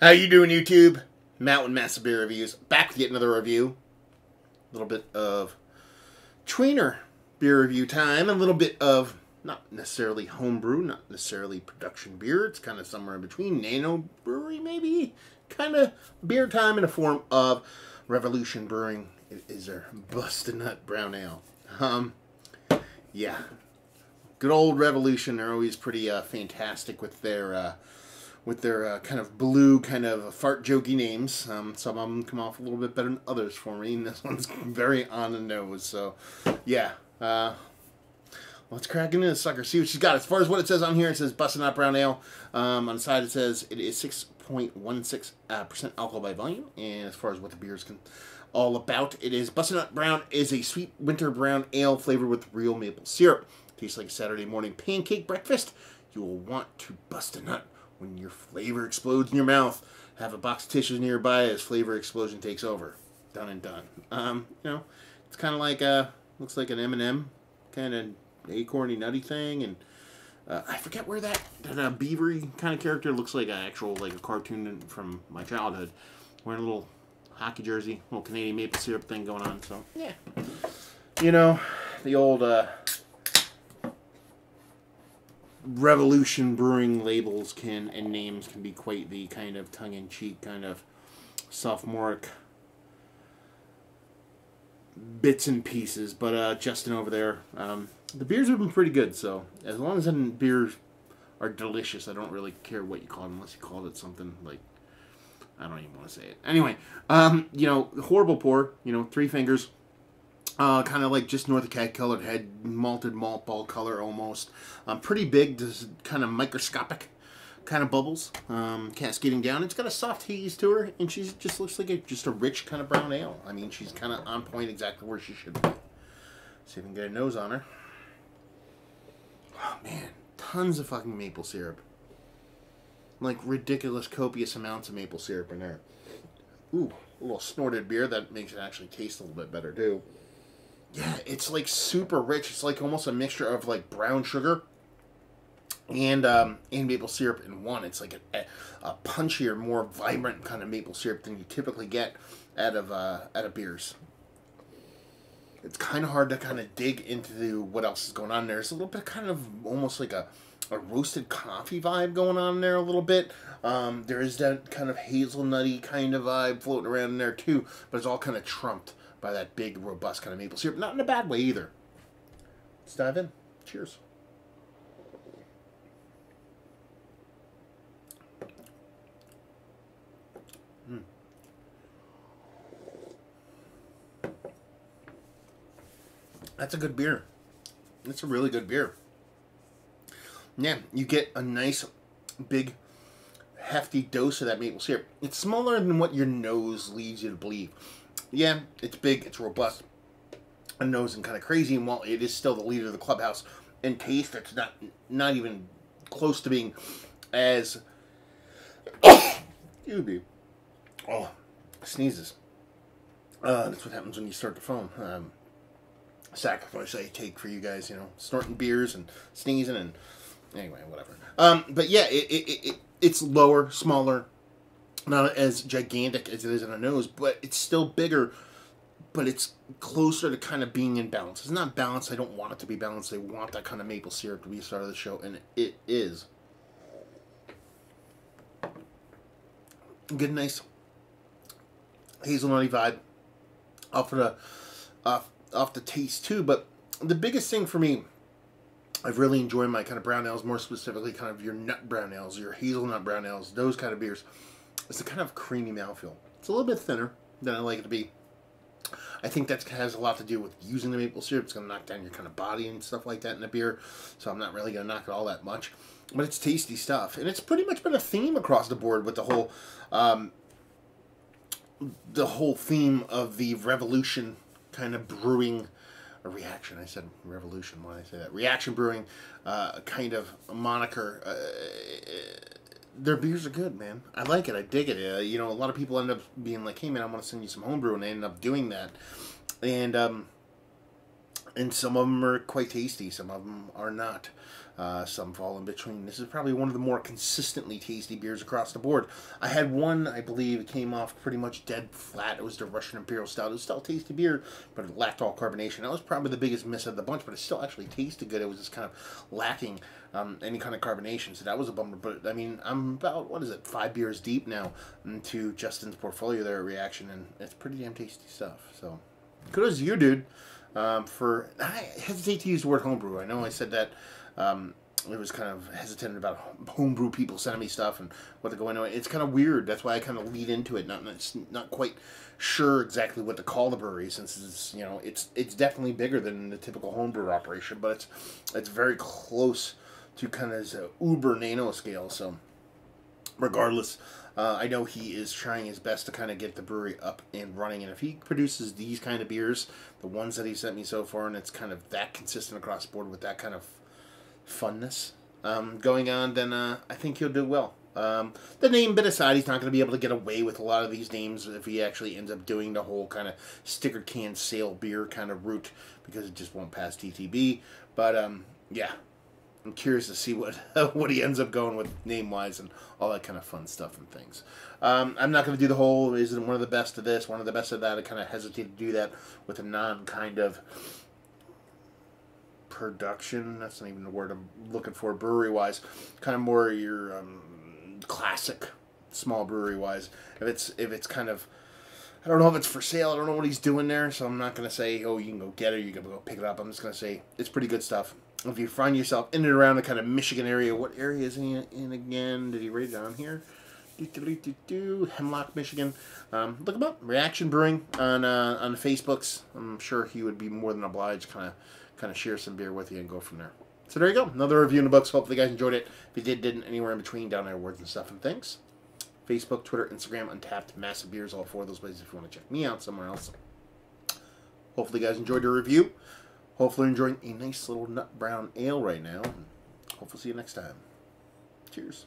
How you doing, YouTube? Matt with Massive Beer Reviews. Back with yet another review. A little bit of tweener beer review time. A little bit of, not necessarily homebrew, not necessarily production beer. It's kind of somewhere in between. Nano brewery, maybe? Kind of beer time in the form of Revolution Brewing. It is their Busted Nut Brown Ale. Yeah. Good old Revolution. They're always pretty fantastic with their kind of blue, kind of fart jokey names. Some of them come off a little bit better than others for me, and this one's very on the nose. So, yeah. Let's crack into this sucker, see what she's got. As far as what it says on here, it says Busted Nut Brown Ale. On the side it says it is 6.16% alcohol by volume. And as far as what the beer is all about, it is Busted Nut Brown is a sweet winter brown ale flavored with real maple syrup. Tastes like a Saturday morning pancake breakfast. You will want to bust a nut when your flavor explodes in your mouth. Have a box of tissues nearby as flavor explosion takes over. Done and done. You know, it's kind of like looks like an M&M kind of acorny nutty thing, and I forget where that beavery kind of character looks like a cartoon from my childhood, wearing a little hockey jersey, little Canadian maple syrup thing going on. So yeah, you know, the old Revolution Brewing labels and names can be quite the kind of tongue-in-cheek, kind of sophomoric bits and pieces. But Justin over there, the beers have been pretty good. So as long as the beers are delicious, I don't really care what you call them, unless you called it something like, I don't even want to say it. Anyway, you know, horrible pour. You know, 3 fingers. Kind of like just north of cat colored head, malted malt ball color almost. Pretty big, just kind of microscopic kind of bubbles cascading down. It's got a soft haze to her, and she just looks like just a rich kind of brown ale. I mean, she's kind of on point, exactly where she should be. See if we can get a nose on her. Oh man, tons of fucking maple syrup. Like ridiculous copious amounts of maple syrup in there. Ooh, a little snorted beer that makes it actually taste a little bit better too. Yeah, it's like super rich. It's like almost a mixture of like brown sugar and maple syrup in one. It's like a punchier, more vibrant kind of maple syrup than you typically get out of beers. It's kind of hard to kind of dig into what else is going on there. There's a little bit kind of almost like a roasted coffee vibe going on there a little bit. There is that kind of hazelnutty kind of vibe floating around in there too, but it's all kind of trumped by that big, robust kind of maple syrup. Not in a bad way either. Let's dive in. Cheers. That's a good beer. It's a really good beer. Yeah, you get a nice, big, hefty dose of that maple syrup. It's smaller than what your nose leads you to believe. Yeah, it's big, it's robust, a nose and kind of crazy, and while it is still the leader of the clubhouse in taste, it's not even close to being as excuse me. Oh, sneezes. That's what happens when you start to foam. Sacrifice I take for you guys, you know, snorting beers and sneezing and anyway, whatever. But yeah, it's lower, smaller, not as gigantic as it is in a nose, but it's still bigger, but it's closer to kind of being in balance. It's not balanced. I don't want it to be balanced. I want that kind of maple syrup to be the start of the show, and it is. Good, nice hazelnutty vibe off the taste too, but the biggest thing for me, I've really enjoyed my kind of brown ales, more specifically kind of your nut brown ales, your hazelnut brown ales, those kind of beers. It's the kind of creamy mouthfeel. It's a little bit thinner than I like it to be. I think that has a lot to do with using the maple syrup. It's going to knock down your kind of body and stuff like that in the beer, so I'm not really going to knock it all that much. But it's tasty stuff, and it's pretty much been a theme across the board with the whole theme of the Revolution kind of brewing. A reaction. I said revolution. Why did I say that? Reaction Brewing, kind of a moniker. Their beers are good, man. I like it. I dig it. You know, a lot of people end up being like, "Hey, man, I want to send you some homebrew," and they end up doing that. And some of them are quite tasty. Some of them are not. Some fall in between. This is probably one of the more consistently tasty beers across the board. I had one, I believe, it came off pretty much dead flat. It was the Russian Imperial Stout. It was still a tasty beer, but it lacked all carbonation. That was probably the biggest miss of the bunch, but it still actually tasted good. It was just kind of lacking any kind of carbonation, so that was a bummer. But, I mean, I'm about, 5 beers deep now into Justin's portfolio there at Reaction, and it's pretty damn tasty stuff. So, kudos to you, dude. I hesitate to use the word homebrew. I know I said that it was kind of hesitant about homebrew people sending me stuff and what they're going on. It's kind of weird. That's why I kind of lead into it. Not quite sure exactly what to call the brewery, since it's definitely bigger than the typical homebrew operation, but it's very close to kind of uber nano scale. So regardless, I know he is trying his best to kind of get the brewery up and running, and if he produces these kind of beers, the ones that he sent me so far, and it's kind of that consistent across the board with that kind of funness going on, then I think he'll do well. The name bit aside, he's not going to be able to get away with a lot of these names if he actually ends up doing the whole kind of sticker can sale beer kind of route, because it just won't pass TTB. But yeah, I'm curious to see what he ends up going with name-wise and all that kind of fun stuff and things. I'm not going to do the whole, is it one of the best of this, one of the best of that. I kind of hesitate to do that with a non-kind of production. That's not even the word I'm looking for brewery-wise. Kind of more your classic small brewery-wise. If it's kind of, I don't know if it's for sale. I don't know what he's doing there, so I'm not going to say, oh, you can go get it, you can go pick it up. I'm just going to say it's pretty good stuff. If you find yourself in and around the kind of Michigan area, what area is he in again? Did he write it down here? Hemlock, Michigan. Look him up. Reaction Brewing on the Facebooks. I'm sure he would be more than obliged kind of share some beer with you and go from there. So there you go. Another review in the books. Hopefully you guys enjoyed it. If you didn't, anywhere in between, down there, words and stuff and things. Facebook, Twitter, Instagram, Untapped, Massive Beers, all 4 of those places if you want to check me out somewhere else. Hopefully you guys enjoyed the review. Hopefully you're enjoying a nice little nut brown ale right now. Hopefully see you next time. Cheers.